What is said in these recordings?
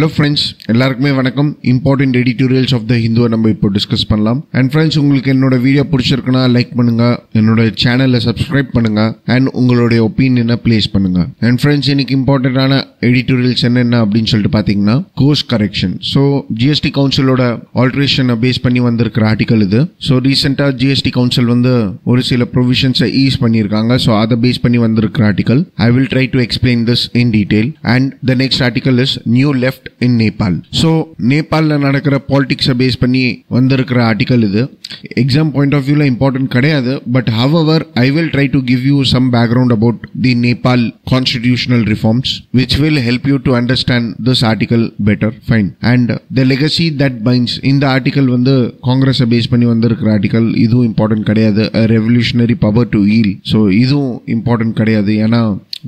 Hello friends, எல்லாருக்குமே வணக்கம். Important editorials of the Hindu நம்ம இப்போ டிஸ்கஸ் பண்ணலாம். And friends, உங்களுக்கு என்னோட வீடியோ பிடிச்சிருக்குனா லைக் பண்ணுங்க, என்னோட சேனலை சப்ஸ்கிரைப் பண்ணுங்க, and உங்களுடைய ஒப்பீனியனை பிளேஸ் பண்ணுங்க. And friends, இன்னைக்கு இம்பார்ட்டன்டான எடிட்டோரியல்ஸ் என்னென்ன அப்படின்னு சொல்லிட்டு பாத்தீங்கன்னா கோர்ஸ் கரெக்ஷன். ஸோ ஜிஎஸ்டி கவுன்சிலோட ஆல்ட்ரேஷனை பேஸ் பண்ணி வந்திருக்கிற ஆர்டிகல் இது. ஸோ ரீசெண்டா ஜிஎஸ்டி கவுன்சில் வந்து ஒரு சில ப்ரொவிஷன்ஸை ஈஸ் பண்ணியிருக்காங்க. ஸோ அதை பேஸ் பண்ணி வந்திருக்கிற article. I will try to explain this in detail. And the next article is new left in Nepal. So நேபாள்ல நடக்கிற பாலிடிக்ஸை பேஸ் பண்ணி வந்திருக்கிற ஆர்டிகல் இது. எக்ஸாம் பாயிண்ட் ஆஃப் வியூல இம்பார்ட்டன்ட் கிடையாது. But however I will try to give you some background about the Nepal constitutional reforms which will help you to understand this article better. Fine. And the legacy that binds. இந்த article வந்து காங்கிரஸை base பண்ணி வந்திருக்கிற article. இதுவும் important கிடையாது. A revolutionary power to yield. So இதுவும் important கிடையாது. ஏன்னா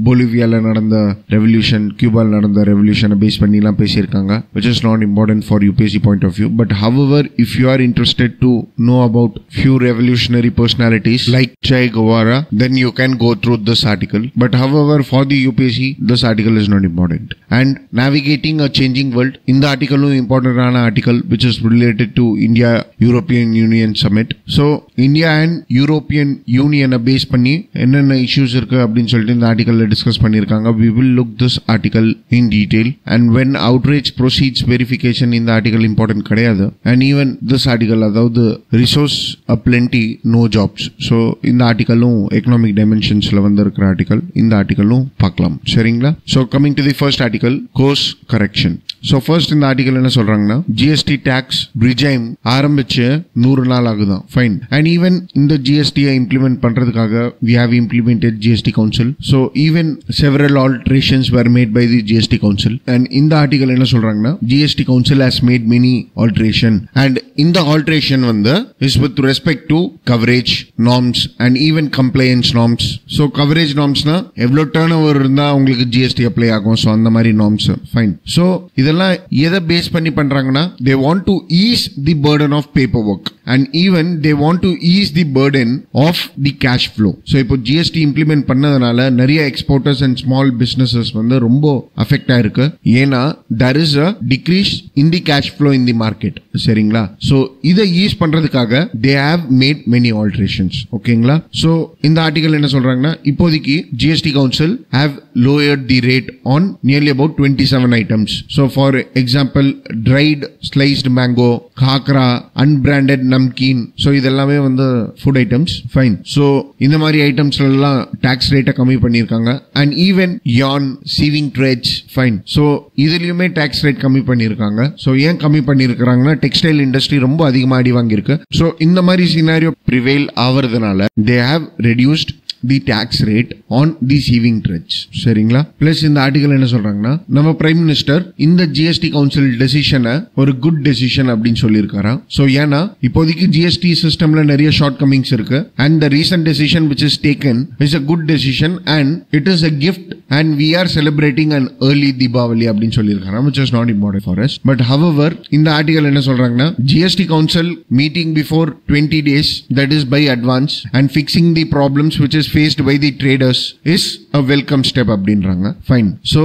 பொலிவியால நடந்த ரெவல்யூஷன், கியூபால நடந்த ரெவல்யூஷனை பேஸ் பண்ணி எல்லாம் பேசியிருக்காங்க, which is not important for UPSC point of view. But however, if you are interested to know about few revolutionary personalities like Che Guevara, then you can go through this article. But however, for the UPSC, this article is not important. And navigating a changing world, in the article important article which is related to India-European Union summit. So India and European Union base பண்ணி என்னென்ன issues இருக்கு அப்படின்னு சொல்லிட்டு இந்த article discuss பண்ணிருக்காங்க. We will look this article in detail. And when outrage proceeds verification in the article important கிடையாது. And even this article, அதாவது resource plenty, no jobs. So இந்த ஆர்டிகலும் economic dimensionsல வந்திருக்கிற ஆர்டிகல். இந்த ஆர்டிகலும் பார்க்கலாம். சரிங்களா? So coming to the first article, course correction. So first இந்த article என்ன சொல்றாங்கன்னா, GST tax regime ஆரம்பிச்சு 100 நாள் ஆகுதான். Fine. And even இந்த GST implement பண்றதுக்காக we have implemented GST council. So even several alterations were made by the GST council. And in the article என்ன சொல்றாங்கன்னா, GST council has made many alteration. And in the alteration வந்து is with respect to coverage norms and even compliance norms. So coverage normsனா எவ்வளவு turnover இருந்தா உங்களுக்கு GST apply ஆகும். So அந்த மாதிரி norms. Fine. So இதெல்லாம் எதை பேஸ் பண்ணி பண்றாங்கன்னா, they want to ease the burden of paperwork and even they want to ease the burden of the cash flow. So இப்போ GST implement பண்ணதுனால நிறைய exporters and small businesses வந்து ரொம்ப affect ஆயிருக்கு. ஏன்னா there is a decrease in the cash flow in the market. சரிங்களா? So இதை is பண்றதுக்காக they have made many alterations. ஓகேங்களா? So இந்த ஆர்டிகல் என்ன சொல்றாங்கன்னா, இப்போதைக்கு GST council have lowered the rate on nearly about 27 items. So for example, dried sliced mango, khakra, unbranded namkeen. So இதெல்லாமே வந்து food items. Fine. So இந்த மாதிரி ஐட்டம்ஸ்ல எல்லாம் டாக்ஸ் ரேட்டை கம்மி பண்ணிருக்காங்க. And even yarn, sieving threads. Fine. So இதுலயுமே tax rate கம்மி பண்ணிருக்காங்க. So ஏன் கம்மி பண்ணிருக்காங்கன்னா, டெக்ஸ்டைல் இண்டஸ்ட்ரி ரொம்ப அதிகமா அடி வாங்கியிருக்கு. So இந்த மாதிரி scenario prevail ஆவறதுனால they have reduced the tax rate on the sieving threads. சரிங்களா? பிளஸ் இந்த ஆர்டிகல் என்ன சொல்றாங்கன்னா, நம்ம பிரைம் மினிஸ்டர் இந்த ஜிஎஸ்டி கவுன்சில் டெசிஷனை ஒரு குட் டெசிஷன் அப்படின்னு சொல்லியிருக்காராம். சோ ஏன்னா இப்போதைக்கு ஜிஎஸ்டி சிஸ்டம்ல நிறைய ஷார்ட் கமிங்ஸ் இருக்கு. And the recent decision which is taken is a good decision and it is a gift and we are celebrating an early Deepavali அப்படின்னு சொல்லியிருக்காராம், which is not important for us. But however, இந்த article என்ன சொல்றாங்கன்னா, GST council meeting before 20 days, that is by advance, and fixing the problems which is faced by the traders is a welcome step அப்படின்றாங்க. Fine. So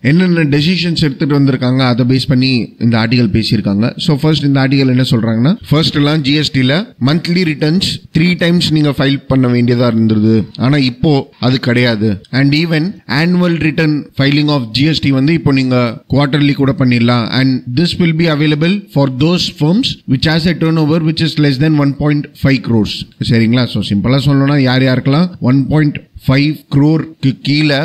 என்னென்ன decisions எடுத்துட்டு வந்திருக்காங்க அதை base பண்ணி இந்த ஆர்டிகல் பேசியிருக்காங்க. ஸோ ஃபர்ஸ்ட் இந்த ஆர்டிகல் என்ன சொல்றாங்கன்னா, ஃபர்ஸ்ட் எல்லாம் ஜிஎஸ்டில மந்த்லி ரிட்டர்ன்ஸ் 3 times நீங்க ஃபைல் பண்ண வேண்டியதா இருந்தது. ஆனா இப்போ அது கிடையாது. And even annual return filing of GST வந்து இப்போ நீங்க குவார்டர்லி கூட பண்ணிடலாம். And this will be available for those firms which has a turnover which is less than 1.5 crores. சரிங்களா? ஸோ சிம்பிளா சொல்லணும்னா யார் யாருக்கெல்லாம் 1.5 crore கீழே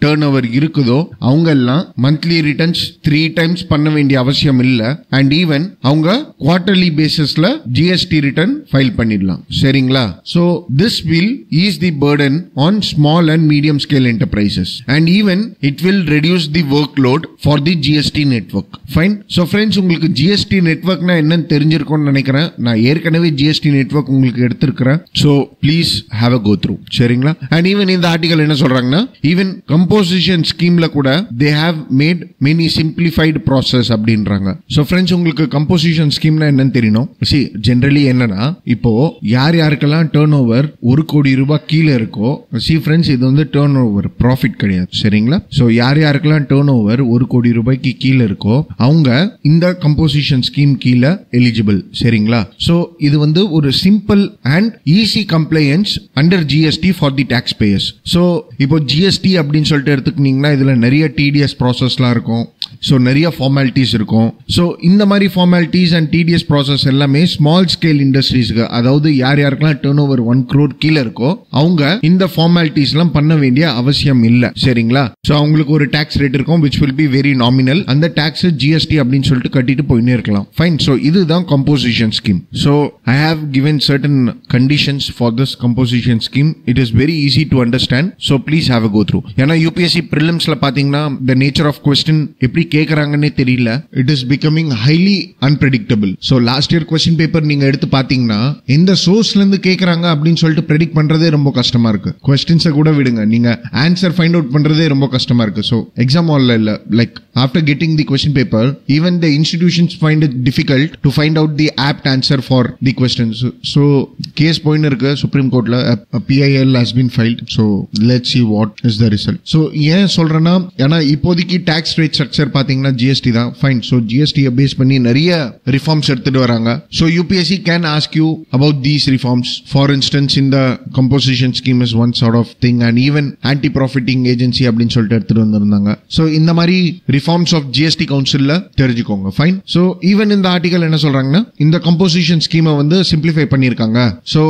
டர்ன் ஓவர் இருக்குதோ அவங்க எல்லாம் மந்த்லி ரிட்டர்ன்ஸ் 3 times பண்ண வேண்டிய அவசியம் இல்ல. அண்ட் ஈவன் அவங்க குவார்டர்லி பேசிஸ்ல ஜிஎஸ்டி ரிட்டர்ன் ஃபைல் பண்ணிடலாம். சரிங்களா? So this will ease the burden on small and medium scale enterprises and even it will reduce the workload for the GST network. Fine. So friends, உங்களுக்கு GST நெட்வொர்க்னா என்னன்னு தெரிஞ்சிருக்கும்னு நினைக்கிறேன். நான் ஏற்கனவே GST network உங்களுக்கு எடுத்திருக்கிறேன். So please have a go through. சரிங்களா? அண்ட் ஈவன் இந்த ஆர்டிகல் என்ன சொல்றாங்கன்னா, ஈவன் கம்போசிஷன் ஸ்கீம்ல கூட they have made many simplified process அப்படின்றாங்க. So friends, உங்களுக்கு கம்போசிஷன் ஸ்கீம்னா என்னன்னு தெரியணும். See, generally என்னன்னா இப்போ யாருக்கெல்லாம் டர்ன் ஓவர் 1 கோடி ரூபாய் கீழே இருக்கோ, see friends, இது வந்து டர்ன் ஓவர் ப்ராஃபிட் கிடையாது, சரிங்களா? ஸோ யாருக்கெல்லாம் டர்ன் ஓவர் 1 கோடி ரூபாய்க்கு கீழே இருக்கோ அவங்க இந்த கம்போசிஷன் ஸ்கீம் கீழே எலிஜிபிள், சரிங்களா? ஸோ இது வந்து ஒரு simple and easy compliance under GST for the taxpayers. So இப்போ ஜிஎஸ்டி அப்படின்னு சொல்லிட்டு எடுத்துக்கிட்டீங்கன்னா இதுல நிறைய டிடிஎஸ் ப்ராசஸ்லாம் இருக்கும். ஸோ நிறைய ஃபார்மாலிட்டிஸ் இருக்கும். ஸோ இந்த மாதிரி ஃபார்மாலிட்டிஸ் அண்ட் டிடிஎஸ் ப்ராசஸ் எல்லாமே ஸ்மால் ஸ்கேல் இண்டஸ்ட்ரீஸ்க்கு, அதாவது யாருக்கெல்லாம் டர்ன் ஓவர் 1 crore கீழே இருக்கோ அவங்க இந்த ஃபார்மாலிட்டிஸ் எல்லாம் பண்ண வேண்டிய அவசியம் இல்லை, சரிங்களா? ஸோ அவங்களுக்கு ஒரு டாக்ஸ் ரேட் இருக்கும் which will be very nominal. அந்த டாக்ஸ் ஜிஎஸ்டி அப்படின்னு சொல்லிட்டு கட்டிட்டு போயினே இருக்கலாம். ஃபைன். ஸோ இதுதான் composition scheme. So I have given certain conditions for this composition scheme. It is very easy to understand. So please have a go through. ஏன்னா UPSC பிரிலிம்ஸ்ல பாத்தீங்கன்னா the nature of question எப்படி கேக்குறாங்கன்னே தெரியல. It is becoming highly unpredictable. So last year question paper நீங்க எடுத்து பாத்தீங்கன்னா எந்த சோர்ஸ்ல இருந்து கேக்குறாங்க அப்படின்னு சொல்லிட்டு ப்ரெடிக்ட் பண்றதே ரொம்ப கஷ்டமா இருக்கு. கொஸ்டின்ஸை கூட விடுங்க, நீங்க ஆன்சர் ஃபைண்ட் அவுட் பண்றதே ரொம்ப கஷ்டமா இருக்கு. ஸோ எக்ஸாம் ஹால்ல இல்ல, like after getting the question paper even the institutions find it difficult to find out the apt answer for the questions. So case போயின்னு இருக்கு சுப்ரீம் கோர்ட்ல. PIL has been filed. So let's see what is the result. So ஏன் சொல்றேன்னா, ஏன்னா இப்போதைக்கு tax rate structure பாத்தீங்கன்னா GST தான். Fine. So ஜிஎஸ்டியை பேஸ் பண்ணி நிறைய ரிஃபார்ம்ஸ் எடுத்துட்டு வராங்க. So UPSC can ask you about these reforms. For instance இந்த composition scheme is one sort of thing and even anti profiting agency அப்படின்னு சொல்லிட்டு எடுத்துட்டு வந்திருந்தாங்க. ஸோ இந்த மாதிரி ரிஃபார்ம்ஸ் ஆஃப் ஜிஎஸ்டி கவுன்சில்ல தெரிஞ்சுக்கோங்க. ஃபைன். ஸோ ஈவன் இந்த ஆர்டிகல் என்ன சொல்றாங்கன்னா, இந்த கம்போசிஷன் ஸ்கீமை வந்து சிம்பிளிஃபை பண்ணியிருக்காங்க. ஸோ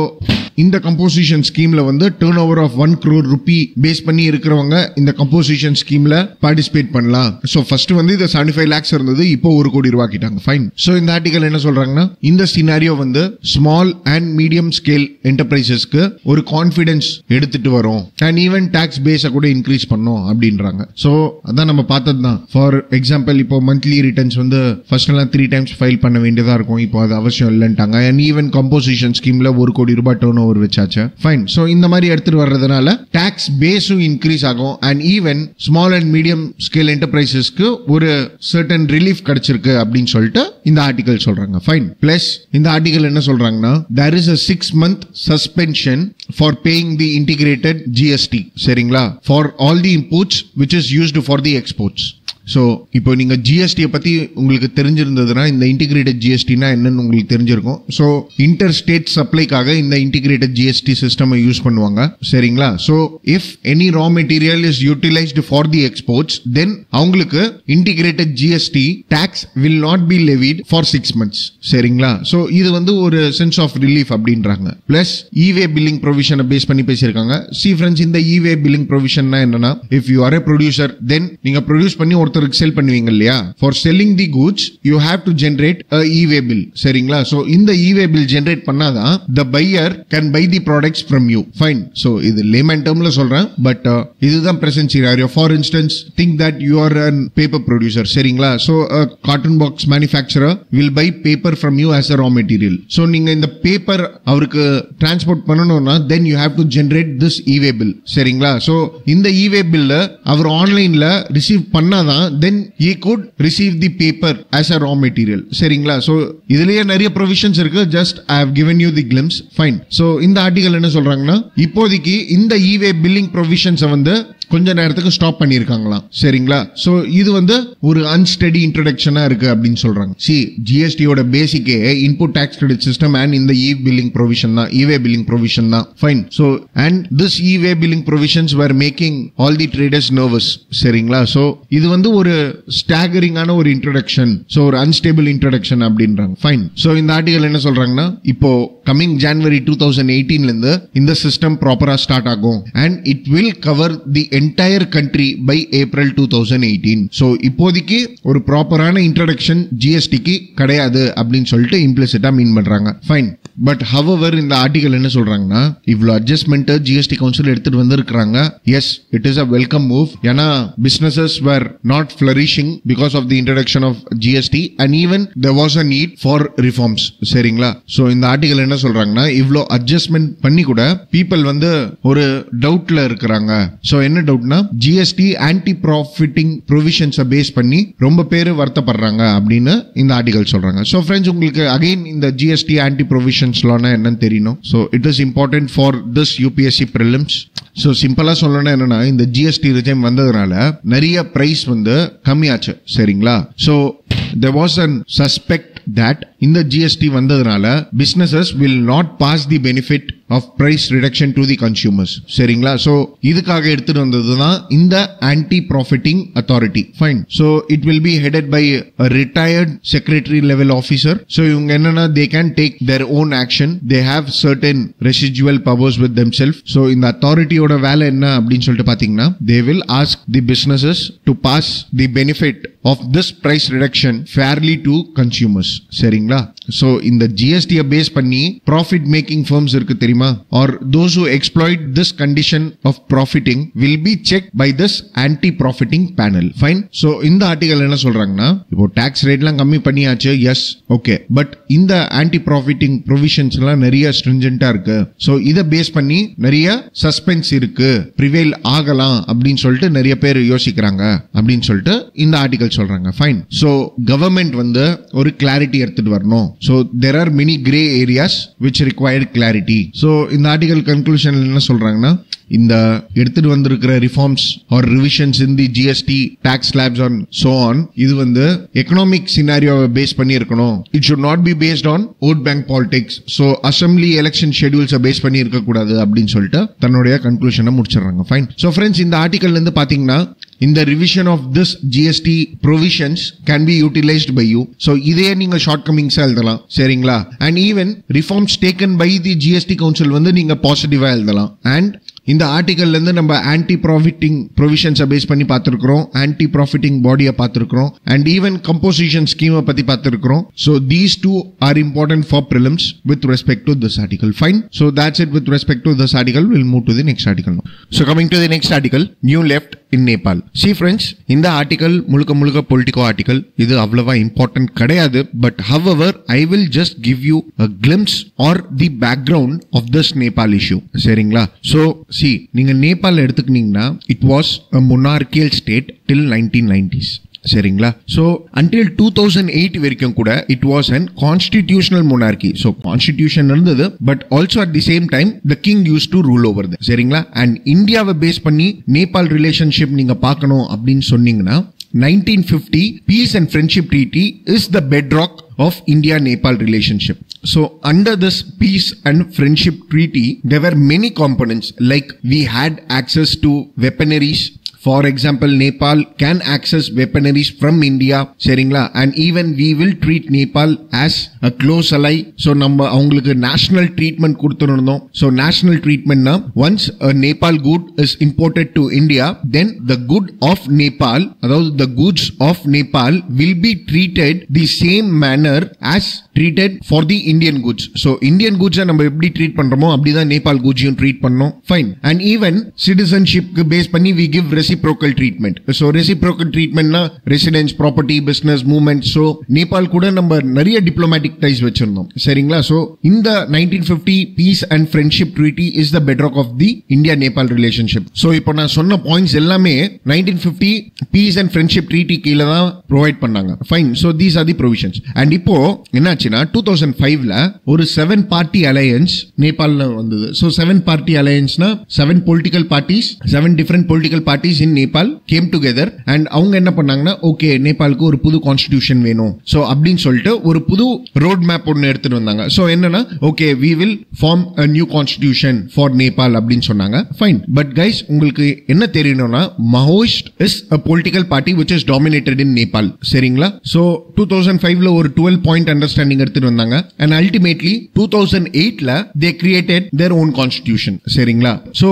இந்த கம்போசிஷன் ஸ்கீம்ல வந்து turnover of 1 crore rupee base பண்ணி இருக்கிறவங்க இந்த கம்போசிஷன் ஸ்கீம்ல பார்ட்டிசிபேட் பண்ணலாம். ஸோ ஃபர்ஸ்ட் வந்து இது 75 lakhs இருந்தது, இப்போ 1 கோடி ரூபாய் ஆக்கிட்டாங்க. ஃபைன். ஸோ இந்த ஆர்டிகல் என்ன சொல்றாங்கன்னா, இந்த சினாரியோ வந்து ஸ்மால் அண்ட் மீடியம் ஸ்கேல் என்டர்பிரைசஸ்க்கு ஒரு கான்ஃபிடன்ஸ் எடுத்துட்டு வரும் அண்ட் ஈவன் டாக்ஸ் பேஸை கூட இன்க்ரீஸ் பண்ணும் அப்படின்றாங்க. ஸோ அதான் நம்ம பார்த்தது தான். ஃபார் எக்ஸாம்பிள் இப்போ மந்த்லி ரிட்டர்ன்ஸ் வந்து ஃபர்ஸ்ட் எல்லாம் 3 times ஃபைல் பண்ண வேண்டியதா இருக்கும், இப்போ அது அவசியம் இல்லைன்ட்டாங்க. அண்ட் ஈவன் கம்போசிஷன் ஸ்கீம்ல 1 கோடி ரூபாய் டர்ன் ஓவர் வச்சாச்சு. ஃபைன். ஸோ இந்த மாதிரி எடுத்துட்டு வர்றதுனால டாக்ஸ் பேஸும் இன்க்ரீஸ் ஆகும் and even small and medium scale என்டர்பிரைசஸ்க்கு ஒரு சர்டன் ரிலீஃப் கிடைச்சிருக்கு அப்படின்னு சொல்லிட்டு இந்த ஆர்டிகல் சொல்றாங்க. ஃபைன். பிளஸ் இந்த ஆர்டிகல் என்ன சொல்றாங்கன்னா, there is a 6-month suspension for paying the integrated GST, சரிங்களா, for all the inputs which is used for the exports. So இப்போ நீங்க ஜிஎஸ்டியை பத்தி உங்களுக்கு தெரிஞ்சிருந்ததுன்னா இந்த இன்டிகிரேட்டட் ஜிஎஸ்டினா என்னன்னு உங்களுக்கு தெரிஞ்சிருக்கும். ஸோ இன்டர் ஸ்டேட் சப்ளைக்காக இந்த இன்டிகிரேட்டட் ஜிஎஸ்டி சிஸ்டம் யூஸ் பண்ணுவாங்க, சரிங்களா? So if any raw material is utilised for the exports, then அவங்களுக்கு integrated GST tax will not be levied for 6 months, சரிங்களா? ஸோ இது வந்து ஒரு சென்ஸ் ஆஃப் ரிலீஃப் அப்படின்றாங்க. Plus e-way billing ப்ரொவிஷனை பேஸ் பண்ணி பேசியிருக்காங்க. சி ஃப்ரெண்ட்ஸ், இந்த இவே பில்லிங் ப்ரொவிஷன்னா என்னன்னா, if you are a producer, then நீங்க ப்ரொடியூஸ் பண்ணி ஒருத்தருக்கு செல் பண்ணுவீங்க இல்லையா, for selling the goods you have to generate இவே பில், சரிங்களா? சோ இந்த இவே பில் ஜெனரேட் பண்ணாதான் the buyer can buy the products from you. Fine. So இது லேமன் டர்ம்ல சொல்றேன், பட் இதுதான் present scenario. For instance think that you are a paper producer, சரிங்களா? So a carton box manufacturer will buy paper from you as a raw material. So நீங்க இந்த paper அவருக்கு transport பண்ணனும்னா then you have to generate this e-way bill, சரிங்களா? So இந்த e-way bill அவர் ஆன்லைன்ல receive பண்ணாதான் then he could receive the paper as a raw material, சரிங்களா? So இதுலயே நிறைய ப்ரொவிஷன்ஸ் இருக்கு. Just I have given you the glimpse. Fine. So இந்த article என்ன சொல்றாங்கன்னா, இப்போதைக்கு இந்த e-way billing provisions வந்து கொஞ்ச நேரத்துக்கு ஸ்டாப் பண்ணிருக்காங்களாம், சரிங்களா? சோ இது வந்து ஒரு அன்ஸ்டெடி இன்ட்ரோடக்ஷனா இருக்கு அப்படின்னு சொல்றாங்க. சி ஜிஎஸ்டியோட பேசிக்கே input tax credit system and இந்த பில்லிங் ப்ரொவிஷன் தான், இவே பில்லிங் ப்ரொவிஷன் தான். Fine. So and this e-way billing provisions were making all the traders nervous, சரிங்களா? சோ இது வந்து ஒரு ஸ்டாகரிங்கான ஒரு இன்ட்ரோடக்ஷன், சோ ஒரு அன்ஸ்டேபிள் இன்ட்ரோடக்ஷன் அப்படின்றாங்க. ஃபைன். சோ இந்த ஆர்டிகல் என்ன சொல்றாங்கன்னா, இப்போ கமிங் January 2018 இருந்து இந்த சிஸ்டம் ப்ராப்பரா ஸ்டார்ட் ஆகும் and it will cover the entire country by April 2018. So இப்போதைக்கு ஒரு ப்ராப்பரான இன்ட்ரோடக்ஷன் ஜிஎஸ்டிக்கு கிடையாது அப்படின்னு சொல்லிட்டு இம்ப்ளிசிட்டா மீன் பண்றாங்க. ஃபைன். பட் ஹவவர் இந்த ஆர்டிகல் என்ன சொல்றாங்கன்னா, இவ்வளவு அட்ஜஸ்ட்மெண்ட் ஜிஎஸ்டி கவுன்சில் எடுத்துட்டு வந்திருக்காங்க. Yes, it is a welcome move. ஏன்னா businesses were not not flourishing because of the introduction of GST, and even there was a need for reforms. சரிங்களா? So இந்த article என்ன சொல்றாங்கன்னா, இவ்ளோ அட்ஜஸ்ட்மெண்ட் பண்ணி கூட people வந்து ஒரு டவுட்ல இருக்கிறாங்க. So என்ன டவுட்னா, GST ஆன்டி ப்ராஃபிட்டிங் ப்ரொவிஷன்ஸை பேஸ் பண்ணி ரொம்ப பேர் வருத்தப்படுறாங்க அப்படின்னு இந்த ஆர்டிகல் சொல்றாங்க. So friends, உங்களுக்கு அகைன் இந்த GST ஆன்டி ப்ரொவிஷன்ஸ் லானா என்னன்னு தெரியணும். So it is important for this UPSC prelims. So சிம்பிளா சொல்லணும்னா என்னன்னா, இந்த GST ரிஜைம் வந்ததுனால நிறைய பிரைஸ் வந்து கம்மியாச்சு. சரிங்களா? So there was a suspect that in the GST வந்ததுனால businesses will not pass the benefit of price reduction to the consumers. சரிங்களா? So இதுக்காக எடுத்துட்டு வந்ததுதான் இந்த anti profiting authority. Fine. So it will be headed by a retired secretary level officer. So இவங்க என்னன்னா, they can take their own action. They have certain residual powers with themselves. So இந்த authorityயோட வேலை என்ன அப்படின்னு சொல்லிட்டு பாத்தீங்கன்னா, they will ask the businesses to pass the benefit of this price reduction fairly to consumers. சரிங்களா? So இந்த GST base பண்ணி profit making firms இருக்கு தெரியுமா, or those who exploit this condition of profiting will be checked by this anti profiting panel. Fine. So இந்த article என்ன சொல்றாங்கன்னா, இப்போ tax ரேட்லாம் கம்மி பண்ணியாச்சு, எஸ் ஓகே, பட் இந்த ஆன்டி ப்ராஃபிட்டிங் ப்ரொவிஷன்ஸ் எல்லாம் நிறைய ஸ்ட்ரிஞ்சென்ட்டா இருக்கு. சோ இத பேஸ் பண்ணி நிறைய சஸ்பென்ஸ் இருக்கு, ப்ரிவேல் ஆகலாம் அப்படின்னு சொல்லிட்டு நிறைய பேர் யோசிக்கிறாங்க அப்படின்னு சொல்லிட்டு இந்த ஆர்டிகல் சொல்றாங்க. ஃபைன். சோ கவர்மெண்ட் வந்து ஒரு கிளாரிட்டி எடுத்துட்டு வரணும். So there are many gray areas which require clarity. So இந்த ஆர்டிகல் கன்க்ளூஷன் என்ன சொல்றாங்கன்னா, இந்த எடுத்துட்டு வந்திருக்கிற reforms or revisions in the GST tax slabs on so on, இது வந்து எக்கனாமிக் சினாரியோவை பேஸ் பண்ணி இருக்கணும். It should not be based on vote bank politics. So assembly election ஷெட்யூல்ஸை பேஸ் பண்ணி இருக்க கூடாது அப்படின்னு சொல்லிட்டு தன்னுடைய கன்க்ளூஷனை முடிச்சிடறாங்க. ஃபைன். சோ ஃப்ரெண்ட்ஸ், இந்த ஆர்டிகல்ல இருந்து பாத்தீங்கன்னா, இந்த revision of this GST provisions can be utilised by you. So இதே நீங்க ஷார்ட் கமிங்ஸா எழுதலாம். சரிங்களா? And even reforms taken by the GST council வந்து நீங்க பாசிட்டிவா எழுதலாம். அண்ட் இந்த ஆர்டிகல்ல இருந்து நம்ம ஆன்டி ப்ராஃபிட்டிங் ப்ரொவிஷன்ஸை பேஸ் பண்ணி பார்த்திருக்கிறோம், ஆன்டி ப்ராஃபிட்டிங் பாடியை பார்த்திருக்கிறோம், அண்ட் ஈவன் கம்போசிஷன் ஸ்கீமை பத்தி பார்த்திருக்கிறோம். So these two are important for prelims with respect to this article. Fine. So that's it with respect to this article. Will move to the next article. So coming to the next article, new left in Nepal. See friends, இந்த article முழுக்க politico article. இது அவ்வளவா important கிடையாது. But however, I will just give you a glimpse or the background of this Nepal issue. சரிங்களா? So see, நீங்க நேபாள் எடுத்துக்கிட்டீங்கன்னா, it was a monarchical state till 1990s. சரிங்களா? So until 2008 வரைக்கும் கூட it was an constitutional monarchy. so constitution இருந்தது, but also at the same time the king used to rule over them. சரிங்களா? And இந்தியாவை base பண்ணி Nepal relationship நீங்க பார்க்கணும் அப்படின்னு சொன்னீங்கன்னா, 1950 Peace and Friendship Treaty is the bedrock of India-Nepal relationship. So under this Peace and Friendship Treaty, there were many components, like we had access to weaponaries. For example, Nepal can access weaponaries from India. சரிங்களா? And even we will treat Nepal as a close ally. So நம்ம அவங்களுக்கு national treatment கொடுத்துருந்தோம். So national treatment na, once a Nepal good is imported to India, then the good of Nepal, அதாவது the goods of Nepal will be treated the same manner as treated for the Indian goods. So Indian goods நம்ம எப்படி treat பண்றோமோ அப்படிதான் நேபாள் goods-ஐயும் treat பண்ணோம். Fine. And even citizenship base பண்ணி we give reciprocal treatment. So reciprocal treatment na residence, property, business, movement. So Nepal கூட நம்ம நிறைய diplomatic ties வச்சிருந்தோம். சரிங்களா? So இந்த 1950 Peace and Friendship Treaty is the bedrock of the India-Nepal relationship. So இப்போ நான் சொன்ன பாயிண்ட்ஸ் எல்லாமே 1950 Peace and Friendship Treaty கீழ தான் ப்ரொவைட் பண்ணாங்க. Fine. So these are the provisions. And இப்போ என்னாச்சுன்னா 2005ல ஒரு 7 party alliance நேபாள்ல வந்தது. So 7 party allianceனா 7 political parties, 7 different political parties in Nepal came together and அவங்க என்ன பண்ணாங்கன்னா, ஓகே நேபாளுக்கு ஒரு புது கான்ஸ்டிடியூஷன் வேணும். சோ அப்படின்னு சொல்லிட்டு ஒரு புது ரோட் மேப் ஒன்னு எடுத்துட்டு வந்தாங்க. சோ என்னன்னா, okay we will form a new constitution for Nepal அப்படின்னு சொன்னாங்க. ஃபைன். பட் கைஸ், உங்களுக்கு என்ன தெரியணும்னா, Maoist is a political party which is dominated in Nepal. சரிங்களா? சோ 2005ல ஒரு 12 point understanding எடுத்துட்டு வந்தாங்க. and ultimately 2008ல they created their own constitution. சரிங்களா? சோ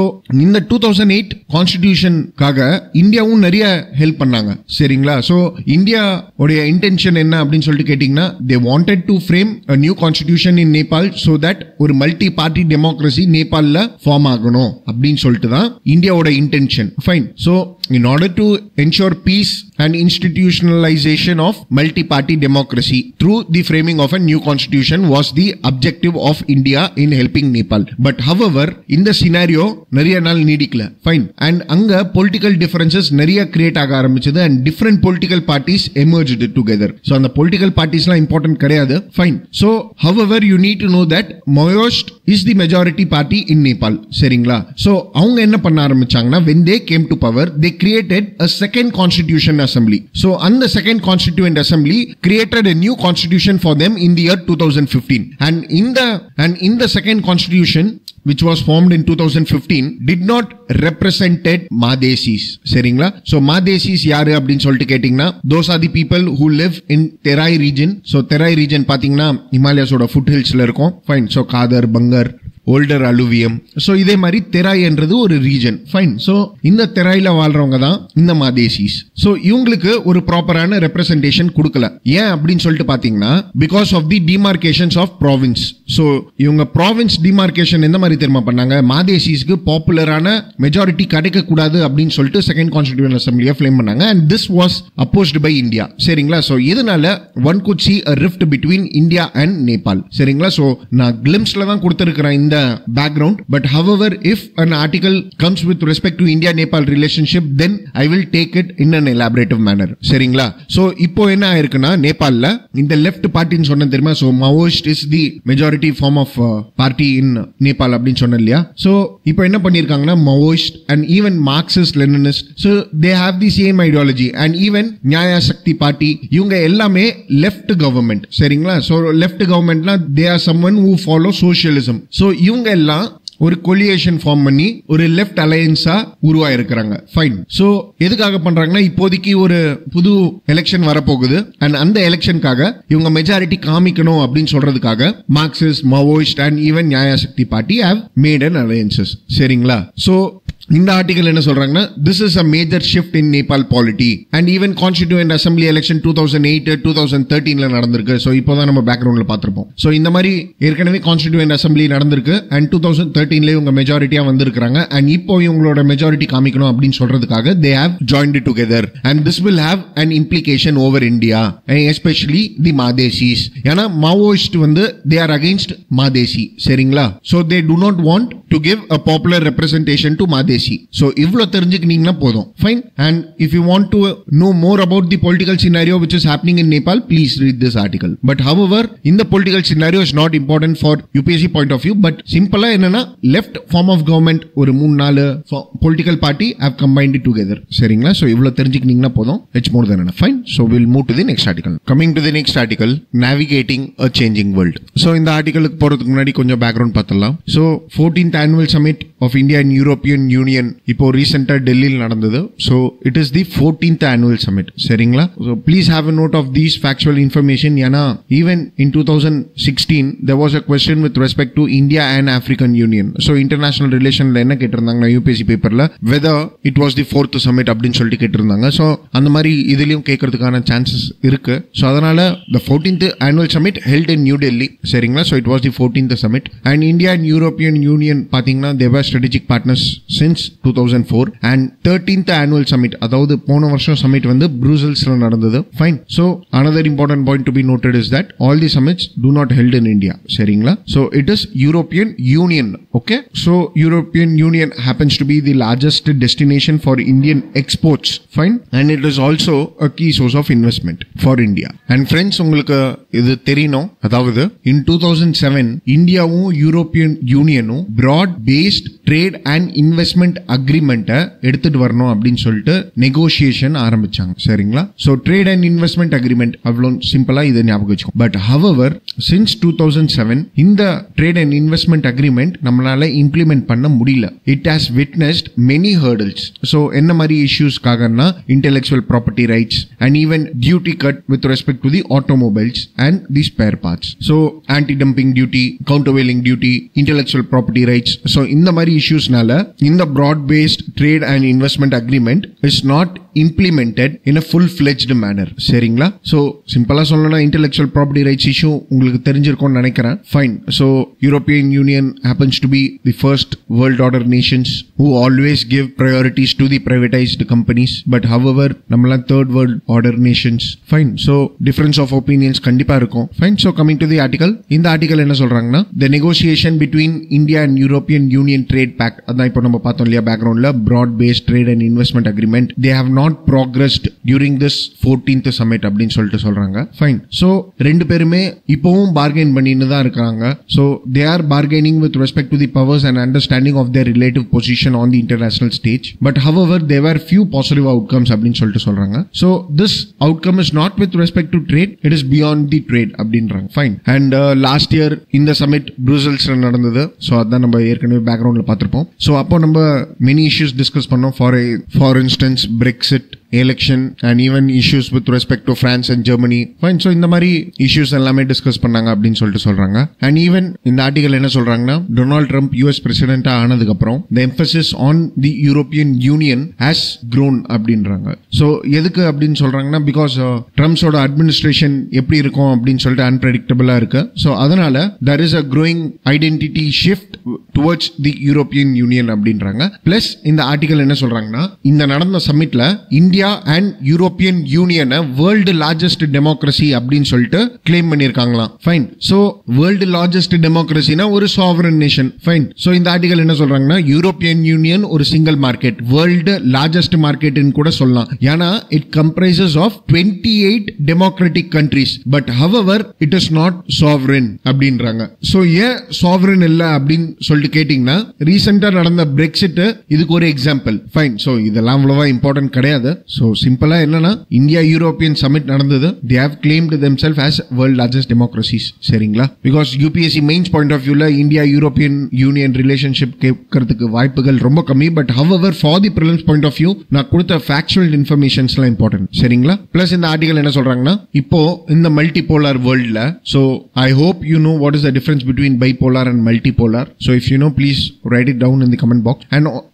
இந்த 2008 கான்ஸ்டிடியூஷனுக்காக இந்தியாவும் நிறைய ஹெல்ப் பண்ணாங்க. சரிங்களா? சோ இந்தியா உடைய இன்டென்ஷன் என்ன அப்படின்னு சொல்லிட்டு கேட்டீங்கன்னா, they wanted to frame a new constitution in Nepal so that ஒரு மல்டி பார்ட்டி டெமோக்ரஸி நேபாள்ல ஃபார்ம் ஆகணும் அப்படின்னு சொல்லிட்டு தான் இந்தியாவோட intention. Fine. So in order to ensure peace and institutionalization of multi-party democracy through the framing of a new constitution was the objective of India in helping Nepal. But however, in the scenario, நிறைய நாள் நீடிக்கல. Fine. And அங்க political differences நிறைய create ஆக ஆரம்பிச்சது and different political parties emerged together. So அந்த political parties எல்லாம் important கிடையாது. Fine. So however, you need to know that Maoist is the majority party in Nepal. சரிங்களா? So அவங்க என்ன பண்ண ஆரம்பிச்சாங்கன்னா, when they came to power, they created a second constitution assembly. So on the second constituent assembly created a new constitution for them in the year 2015. And in the second constitution, which was formed in 2015, did not represented Madesis. சரிங்களா? So Madesis யாரு அப்படின்னு சொல்லிட்டு கேட்டீங்கன்னா, those are the people who live in Terai region. So Terai region பாத்தீங்கன்னா ஹிமாலயாஸோட food ஹில்ஸ்ல இருக்கும். Fine. So Kader, பங்கர், older அலுவியம். So இதே மாதிரி தெராய் என்றது ஒரு ரீஜன். ஃபைன். சோ இந்த தெராயில வாழ்றவங்க தான் இந்த மாதேசிஸ். சோ இவங்களுக்கு ஒரு ப்ராப்பரான ரெப்ரசன்டேஷன் கொடுக்கல. ஏன் அப்படின்னு சொல்லிட்டு பாத்தீங்கன்னா, because of the demarcations of province. So இவங்க ப்ராவின்ஸ் டிமார்கேஷன் எந்த மாதிரி தெரியுமா பண்ணாங்க, மாதேசிஸ்க்கு பாப்புலரான மெஜாரிட்டி கிடைக்க கூடாது அப்படின்னு சொல்லிட்டு செகண்ட் கான்ஸ்டிடியூஷன் அசெம்பிளியை ஃப்ளேம் பண்ணாங்க. And this was opposed by India. சரிங்களா? சோ இதனால one could see a rift between India and Nepal. சரிங்களா? சோ நான் கிளிம்ஸ்ல தான் கொடுத்திருக்கிறேன் இந்த background, but however if an article comes with respect to India Nepal relationship, then I will take it in an elaborative manner. சரிங்களா? So இப்போ என்ன ஆயிருக்குன்னா, நேபாள்ல இந்த லெஃப்ட் பார்ட்டின்னு சொன்ன தெரியுமா, so Maoist is the majority form of party in Nepal அப்படின்னு சொன்ன இல்லையா. சோ இப்போ என்ன பண்ணிருக்காங்கன்னா, Maoist and even Marxist Leninist, so they have the same ideology and even Nyaya Shakti party, இவங்க எல்லாமே லெஃப்ட் கவர்மெண்ட். சரிங்களா? சோ லெஃப்ட் கவர்மெண்ட்னா they are someone who follow socialism. So இவங்க எல்லாம் ஒரு கொலியேஷன் ஃபார்ம் பண்ணி ஒரு லெஃப்ட் அலையன்ஸா உருவாயிருக்கிறாங்க. ஃபைன். சோ எதுக்காக பண்றாங்கன்னா, இப்போதைக்கு ஒரு புது எலெக்ஷன் வரப்போகுது அண்ட் அந்த எலெக்ஷனுக்காக இவங்க மெஜாரிட்டி காமிக்கணும் அப்படின்னு சொல்றதுக்காக Marxist, Maoist and even Nyaya Shakti party have made an alliances. சரிங்களா? சோ இந்த ஆர்டிகல் என்ன சொல்றாங்கன்னா, this is a major shift in Nepal polity and even constituent assembly election 2008 2013 நடந்திருக்கு. சோ இப்போதான் நம்ம பேக்ரவுண்ட்ல பாத்திருப்போம். சோ இந்த மாதிரி ஏற்கனவே கான்ஸ்டிடியூயன்ட் அசெம்பிளி நடந்திருக்கு அண்ட் 2013 இவங்க மெஜாரிட்டியா வந்திருக்காங்க அண்ட் இப்போ இவங்களோட மெஜாரிட்டி காமிக்கணும் அப்படின்னு சொல்றதுக்காக they have joined it together and this will have an implication over India and especially the Madesis. ஏன்னா Maoist வந்து they are against Madesi. சரிங்களா? So they do not want to give a popular representation to Madesi. So இவ்ளோ தெரிஞ்சுக்கினீங்கன்னா போதும். Fine. And if you want to know more about the political scenario which is happening in Nepal, please read this article. But however, in the political scenario is not important for UPSC point of view, but simple என்னன்னா, left form of government ஒரு 3-4 political party have combined it together. சரிங்களா? So இவ்ளோ தெரிஞ்சுக்கினீங்கன்னா போதும். It's more than enough. Fine. So we'll move to the next article. Coming to the next article, navigating a changing world. So இந்த ஆர்டிகலுக்கு போறதுக்கு முன்னாடி கொஞ்சம் background பார்த்தலாம். So 14th annual summit of India and European Union இப்போ ரீசெண்டா டெல்லியில் நடந்தது. So it is the 14th annual summit. சரிங்களா? So please have a note of these factual information. ஏன்னா even in 2016 there was a question with respect to India and African Union. So international relationல என்ன கேட்டிருந்தாங்க UPSC பேப்பர்ல, whether it was the 4th summit அப்படின்னு சொல்லிட்டு கேட்டிருந்தாங்க. So அந்த மாதிரி இதுலயும் கேட்கறதுக்கான சான்சஸ் இருக்கு. So அதனால the 14th annual summit held in New Delhi. சரிங்களா? So it was the 14th summit and India and European Union பாத்தீங்கன்னா they were strategic partners since 2004 and 13th annual summit, அதாவது போன வருஷம் summit வந்து Brusselsல நடந்தது. Fine. So another important point to be noted is that all the summits do not held in India. சரிங்களா? So it is European Union. Okay? So European Union happens to be the largest destination for Indian exports. Fine. And it is also a key source of investment for India. And friends, உங்களுக்கு இது தெரியணும், அதாவது in 2007 இந்தியாவும் European யூனியனும் broad based trade and investment agreement எடுத்துட்டு வரணும் அப்படின்னு சொல்லிட்டு negotiation ஆரம்பிச்சாங்க. சரிங்களா? So trade and investment agreement அவ்வளோ சிம்பிளா இதை ஞாபகம் வச்சுக்கோ. பட் ஹவவர் சின்ஸ் 2007 இந்த ட்ரேட் அண்ட் இன்வெஸ்ட்மெண்ட் அக்ரிமெண்ட் நம்மளால இம்ப்ளிமெண்ட் பண்ண முடியல. It has witnessed many hurdles. So என்ன மாதிரி இஷ்யூஸ்க்காகனா, intellectual property rights and even duty cut with respect to the automobiles and the spare parts. So anti dumping duty, countervailing duty, intellectual property rights. So இந்த மாதிரி issuesனால இந்த broad based trade and investment agreement is not implemented in a full-fledged manner. சரிங்களா? So சிம்பிளா சொல்லணும்னா intellectual property rights issue உங்களுக்கு தெரிஞ்சிருக்கும்னு நினைக்கிறேன். Fine. So European Union happens to be the first world order nations who always give priorities to the privatized companies. But however, நம்மலாம் third world order nations. Fine. So difference of opinions கண்டிப்பா இருக்கும். Fine. So coming to the article. இந்த article என்ன சொல்றாங்கன்னா, the negotiation between India and European Union Trade Pact, அதான் இப்போ நம்ம பார்த்தோம் இல்லையா பேக்ரவுண்ட்ல, broad based trade and investment agreement, they have not progressed during this 14th summit அப்படின்னு சொல்லிட்டு சொல்றாங்க. Fine. So ரெண்டு பேருமே இப்போவும் bargain பண்ணிட்டு தான் இருக்காங்க. So they are bargaining with respect to the powers and understanding of their relative position on the international stage. But however, there were few positive outcomes அப்படின்னு சொல்லிட்டு சொல்றாங்க. So this outcome is not with respect to trade, it is beyond the trade அப்படின்றாங்க. Fine. And last year இந்த summit Brusselsல நடந்தது. So அதான் நம்ம ஏற்கனவே பேக்ரவுண்ட்ல பார்த்திருப்போம். So அப்போ நம்ம many issues discuss பண்ணோம். For instance, Brexit, election and even issues with respect to France and Germany. Fine. So இந்த மாதிரி issues எல்லாமே டிஸ்கஸ் பண்ணாங்க அப்படின்னு சொல்லிட்டு சொல்றாங்க. And even இந்த ஆர்டிகல் என்ன சொல்றாங்கன்னா, டொனால்ட் ட்ரம்ப் US பிரசிடென்ட்டா ஆனதுக்கு அப்புறம் the emphasis on the European Union has grown அப்படின்றாங்க. So எதுக்கு அப்படின்னு சொல்றாங்கன்னா, because ட்ரம்ப்ஸோட அட்மினிஸ்ட்ரேஷன் எப்படி இருக்கும் அப்படின்னு சொல்லிட்டு அன்பிரெடிக்டபிளா இருக்கு. So அதனால there is a growing identity shift towards the European Union அப்படின்றாங்க. பிளஸ் இந்த ஆர்டிகல் என்ன சொல்றாங்கன்னா, இந்த நடந்த சம்மிட்ல இந்தியா அண்ட் யூரோப்பியன் யூனியனை வேர்ல்டு லார்ஜஸ்ட் டெமோக்ரஸி அப்படின்னு சொல்லிட்டு கிளைம் பண்ணிருக்காங்களாம். ஃபைன். சோ வேர்ல்டு லார்ஜஸ்ட் டெமோக்ரஸினா ஒரு சாவரன் நேஷன். ஃபைன். சோ இந்த ஆர்டிகல் என்ன சொல்றாங்கன்னா, யூரோப்பியன் யூனியன் ஒரு சிங்கிள் மார்க்கெட், வேர்ல்டு லார்ஜஸ்ட் மார்க்கெட்னு கூட சொல்லலாம். ஏன்னா it comprises of 28 democratic countries. But however it is not sovereign அப்படின்றாங்க. சோ ஏன் சாவரன் இல்ல அப்படின்னு சொல்லிட்டு கேட்டீங்கன்னா, ரீசெண்டா நடந்த பிரெக்சிட் இதுக்கு ஒரு எக்ஸாம்பிள். ஃபைன். சோ இதெல்லாம் அவ்வளவா இம்பார்ட்டன்ட் கிடையாது. So சிம்பிளா என்னன்னா, இந்தியா யூரோப்பியன் சமிட் நடந்தது. They have claimed themselves as world largest democracies. சரிங்களா? Because UPSC mains point of வியூல இந்தியா யூரோப்பியன் யூனியன் ரிலேஷன்ஷிப் கேட்கறதுக்கு வாய்ப்புகள் ரொம்ப கம்மி. But however for the prelims point of view நான் கொடுத்த ஃபேக்சுவல் இன்ஃபர்மேஷன்ஸ்லாம் இம்பார்ட்டன்ட். சரிங்களா? பிளஸ் இந்த ஆர்டிகல் என்ன சொல்றாங்கன்னா, இப்போ இந்த மல்டிபோலார் வேர்ல்ட்ல, so I hope you know what is the difference between bipolar and multipolar. So if you know, please write it down in the comment box.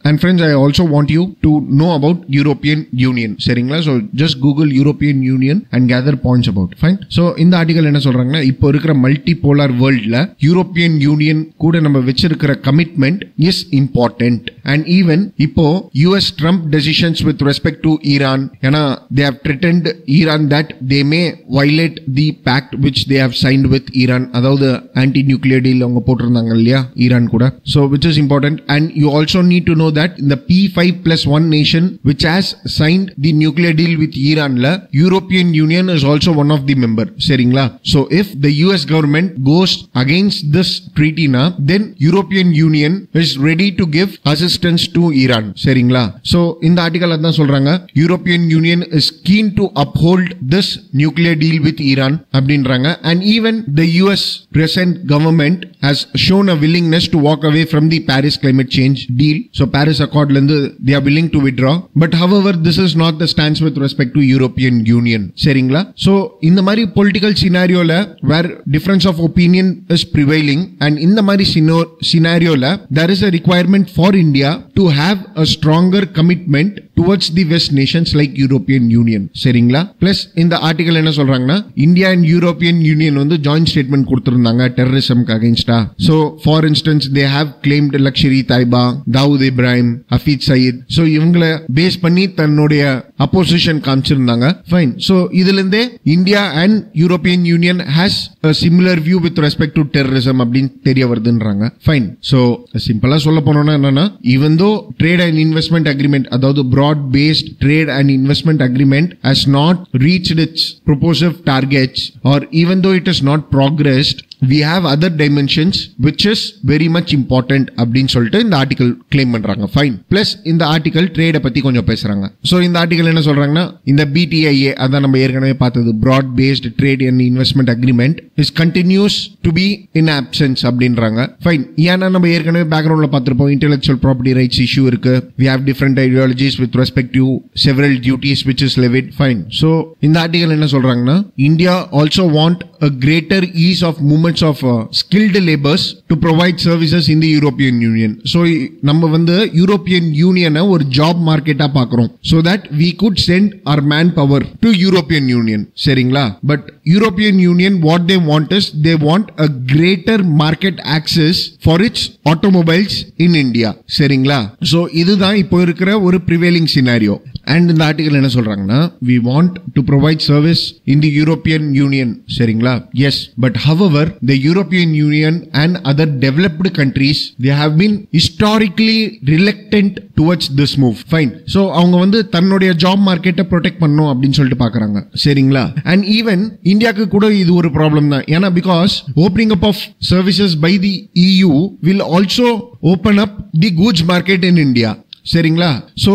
And friends, I also want you to know about European Union. சரிங்களா? So just Google European Union and gather points about. Fine. So இந்த article என்ன சொல்றாங்கன்னா, இப்போ இருக்கிற multipolar வேர்ல்ட்ல European union கூட நம்ம வச்சிருக்கிற commitment is important. And even இப்போ US Trump decisions with respect to Iran, ஏன்னா they have threatened Iran that they may violate the pact which they have signed with Iran. அதாவது anti nuclear deal அவங்க போட்டிருந்தாங்க இல்லையா Iran கூட. So which is important. And you also need to know that in the P5+1 nation which has signed the nuclear deal with Iran la, European Union is also one of the member. சரிங்களா? So if the US government goes against this treaty na, then European Union is ready to give assistance to Iran. சரிங்களா? So இந்த article அதான் சொல்றாங்க, European Union is keen to uphold this nuclear deal with Iran அப்படின்றாங்க. And even the US present government has shown a willingness to walk away from the Paris climate change deal. So Paris Accord la they are willing to withdraw. But however, this is not the stance with respect to European Union. சரிங்களா? So இந்த மாதிரி political scenarioல where difference of opinion is prevailing, and இந்த மாதிரி scenarioல there is a requirement for India to have a stronger commitment towards the West nations like European Union. சரிங்களா? Plus இந்த article என்ன சொல்றாங்கன்னா, India and European Union வந்து joint statement கொடுத்திருந்தாங்க terrorism against. So for instance, they have claimed Lakshari Taiba, Dawood Ibrahim, Hafid Saeed. So இவங்களை base பண்ணி தன்னுடைய opposition காமிச்சிருந்தாங்க. Fine. So இதுல இருந்தே India and European union has a similar view with respect to terrorism அப்படின்னு தெரிய வருதுன்றாங்க. Fine. So சிம்பிளா சொல்ல போனோம்னா என்னன்னா, even though trade and investment agreement, அதாவது broad based trade and investment agreement has not reached its proposed targets, or even though it has not progressed, we have other dimensions which is very much important அப்படின்னு சொல்லிட்டு இந்த article claim பண்றாங்க. Fine. Plus இந்த article ட்ரேட பத்தி கொஞ்சம் பேசுறாங்க. So இந்த article என்ன சொல்றாங்கன்னா, இந்த BTIA, அதான் நம்ம ஏற்கனவே பார்த்தது, broad based trade and investment agreement is continues to be in absence அப்படின்றாங்க. ஃபைன். ஏன்னா நம்ம ஏற்கனவே பேக்ரவுண்ட்ல பார்த்திருப்போம், intellectual property rights issue இருக்கு. We have different ideologies with respect to several duties which is levied. Fine. So இந்த article என்ன சொல்றாங்கன்னா, India also want a a greater ease of movements of skilled laborers to provide services in the European Union. So நம்ம வந்து European Union ஒரு job market பார்க்கிறோம், so that we could send our manpower to European Union. சரிங்களா? But European Union what they want is they want a greater market access for its automobiles in India. சரிங்களா? So இதுதான் இப்போ இருக்கிற ஒரு prevailing scenario. And இந்த article என்ன சொல்றாங்கன்னா, we want to provide service in the European Union. சரிங்களா? Yes, but however the European Union and other developed countries they have been historically reluctant towards this move. Fine. So அவங்க வந்து தன்னுடைய job மார்க்கெட்டை protect பண்ணணும் அப்படின்னு சொல்லிட்டு பாக்குறாங்க. சரிங்களா? And even இந்தியாக்கு கூட இது ஒரு ப்ராப்ளம் தான். ஏன்னா because opening up of services by the EU will also open up the goods market in India. சரிங்களா? So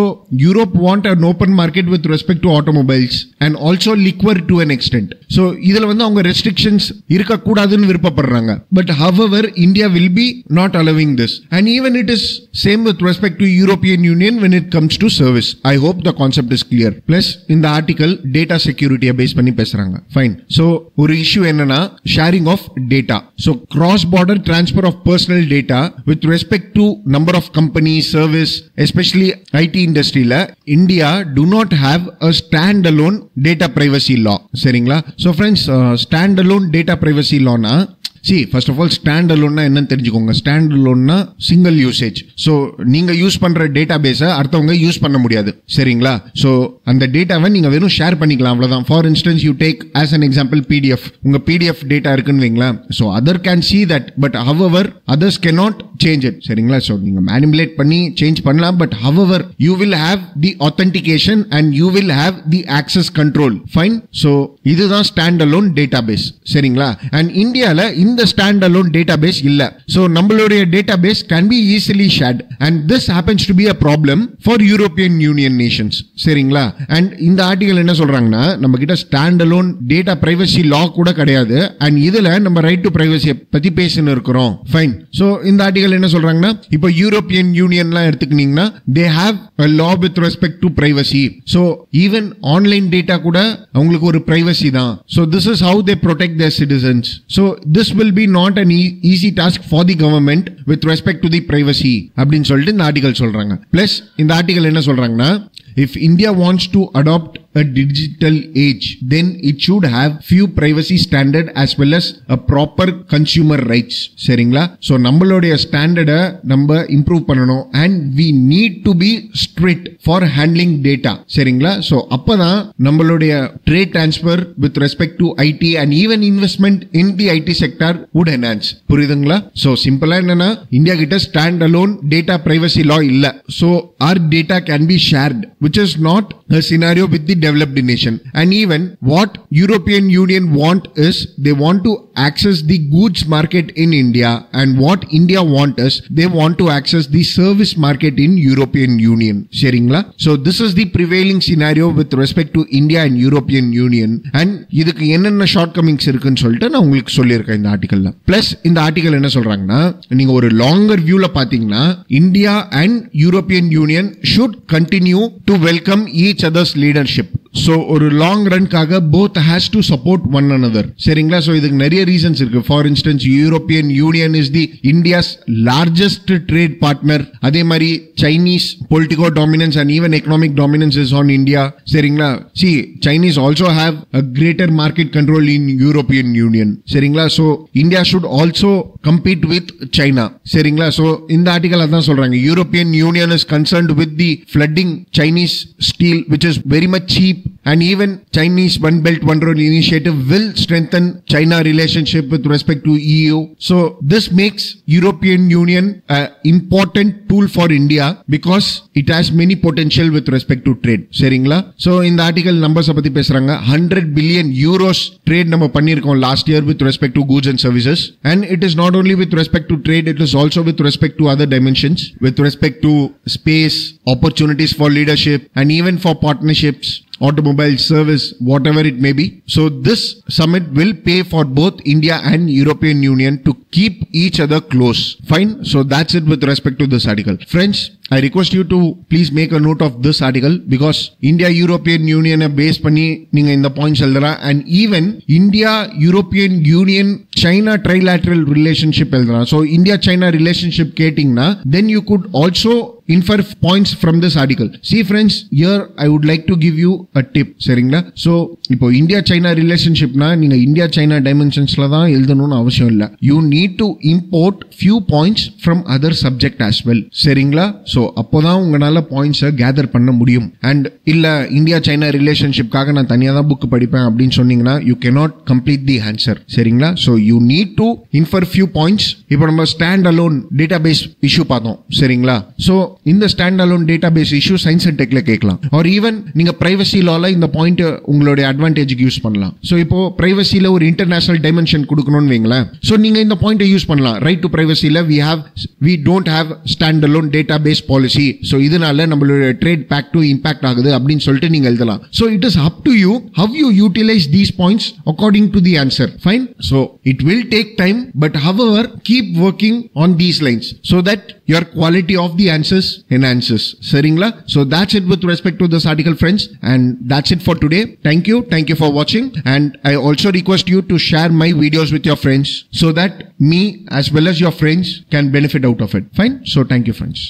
Europe want an open market with respect to automobiles and also liquor to an extent. So இதுல வந்து அவங்க restrictions இருக்க கூடாதுன்னு விருப்பப்படுறாங்க. But however India will be not allowing this. And even it is same with respect to European Union when it comes to service. I hope the concept is clear. Plus in the article data security base பண்ணி பேசுறாங்க. Fine. So ஒரு issue என்னன்னா sharing of data. So cross border transfer of personal data with respect to number of companies, service, especially IT industry la India do not have a standalone data privacy law. சரிங்களா? So friends, standalone data privacy law na see first of all standalone na enna therinjukkonga. Standalone na single usage. So நீங்க use பண்ற டேட்டாபேஸை அடுத்தவங்க use பண்ண முடியாது. சரிங்களா? So அந்த டேட்டாவை நீங்க வெறும் ஷேர் பண்ணிக்கலாம், அவ்வளவுதான். For instance you take as an example PDF. உங்க PDF டேட்டா இருக்குன்னு வைங்களா. So other can see that, but however others cannot change it. சரிங்களா? So நீங்க manipulate பண்ணி சேஞ்ச் பண்ணலாம், but however you will have the authentication and you will have the access control. Fine. So இதுதான் standalone database. சரிங்களா? And இந்தியால இந்த standalone database இல்ல. So நம்மளுடைய database can be easily shared and this happens to be a problem for European Union nations. சரிங்களா? And இந்த article என்ன சொல்றாங்கன்னா, நம்ம கிட்ட standalone data privacy law கூட கிடையாது and இதுல நம்ம right to privacy பத்தி பேசின்னு இருக்கிறோம். Fine. So இந்த ஆர்டிகல் என்ன சொல்றாங்கன்னா, இப்போ European Unionலாம் எடுத்துக்கிட்டீங்கன்னா they have a law with respect to privacy. So even online data கூட அவங்களுக்கு ஒரு privacy தான். So this is how they protect their citizens. So this will be not an easy task for the government with respect to the privacy அப்படின்னு சொல்லிட்டு இந்த article சொல்றாங்க. Plus இந்த article என்ன சொல்றாங்கன்னா, if India wants to adopt a digital age, then it should have few privacy standard as well as a proper consumer rights. சரிங்களா? So நம்மளுடைய ஸ்டாண்டர்டை நம்ம இம்ப்ரூவ் பண்ணணும் and we need to be strict for handling data. சரிங்களா? So அப்பதான் நம்மளுடைய trade transfer with respect to IT and even investment in the IT sector would enhance. புரியுதுங்களா? So சிம்பிளா என்னன்னா, இந்தியா கிட்ட ஸ்டாண்ட் அலோன் டேட்டா பிரைவசி லா இல்ல. So our data can be shared, which is not a scenario with the developed nation. And even what European Union want is they want to access the goods market in India, and what India want is they want to access the service market in European Union. சரிங்களா? So this is the prevailing scenario with respect to India and European Union. And இதுக்கு என்னென்ன short Cummins இருக்குன்னு சொல்லிட்டு நான் உங்களுக்கு சொல்லியிருக்கேன் இந்த ஆர்டிகல்ல. Plus இந்த ஆர்டிகல் என்ன சொல்றாங்கன்னா, நீங்க ஒரு லாங்கர் வியூல பாத்தீங்கன்னா India and European union should continue to welcome each other's leadership. So ஒரு long ரன்காக both has to support one another. சரிங்களா? So இதுக்கு நிறைய ரீசன்ஸ் இருக்கு. For instance European union is the India's largest trade partner. அதே மாதிரி Chinese Politico dominance and even economic dominance is on India. சரிங்களா? See, Chinese also have a greater market control in European Union. சரிங்களா? So India should also compete with China. சரிங்களா? So இந்த article அதான் சொல்றாங்க, European Union is concerned with the flooding Chinese steel which is very much cheap, and even Chinese One Belt One Road initiative will strengthen China relationship with respect to EU. So this makes European Union an important tool for India because it has many potential with respect to trade. சரிங்களா? So இந்த article numbers பத்தி பேசுறாங்க. 100 billion euros trade நம்ம பண்ணிருக்கோம் last year with respect to goods and services, and it is not only with respect to trade, it is also with respect to other dimensions, with respect to space, opportunities for leadership, and even for partnerships, automobile service, whatever it may be. So this summit will pay for both India and European Union to keep each other close. Fine. So that's it with respect to this article. Friends, I request you to please make a note of this article because India European Union base பண்ணி நீங்க இந்த பாயிண்ட்ஸ் எழுதுறா and even India European Union China trilateral relationship எழுதுறா. So India China relationship கேட்டிங்கனா then you could also infer points from this article. See friends, here I would like to give you a tip. சரிங்களா? So இப்போ India China relationshipனா நீங்க India China dimensionsல தான் எழுதணும்னு அவசியம் இல்ல. You need to import few points from other subject as well. சரிங்களா? So அப்போதான் உங்களால points gather பண்ண முடியும். And இல்ல India China relationshipகாக நான் தனியா தான் book படிப்பேன் அப்படின்னு சொன்னீங்கன்னா you cannot complete the answer. சரிங்களா? So you need to infer few points. இப்போ நம்ம stand alone database issue பார்த்தோம். சரிங்களா? So இந்த stand alone database issue science and டெக்ல கேட்கலாம். ஆர் ஈவன் நீங்க பிரைவசி லால இந்த பாயிண்ட் உங்களுடைய அட்வான்டேஜ்க்கு யூஸ் பண்ணலாம். சோ இப்போ பிரைவசில ஒரு இன்டர்நேஷனல் டைமென்ஷன் கொடுக்கணும்னு வைங்களேன். சோ நீங்க இந்த பாயிண்ட் யூஸ் பண்ணலாம். ரைட் டு பிரைவசில we don't have stand alone database policy. So இதனால நம்மளுடைய ட்ரேட் பேக் டு இம்பாக்ட் ஆகுது அப்படின்னு சொல்லிட்டு நீங்க எழுதலாம். So it is up to you how you utilize these points according to the answer. Fine. So it will take time, but however keep working on these lines so that your quality of the answers enhances. Seringla. So that's it with respect to this article, friends, and that's it for today. Thank you for watching, and I also request you to share my videos with your friends so that me as well as your friends can benefit out of it. Fine. So thank you, friends.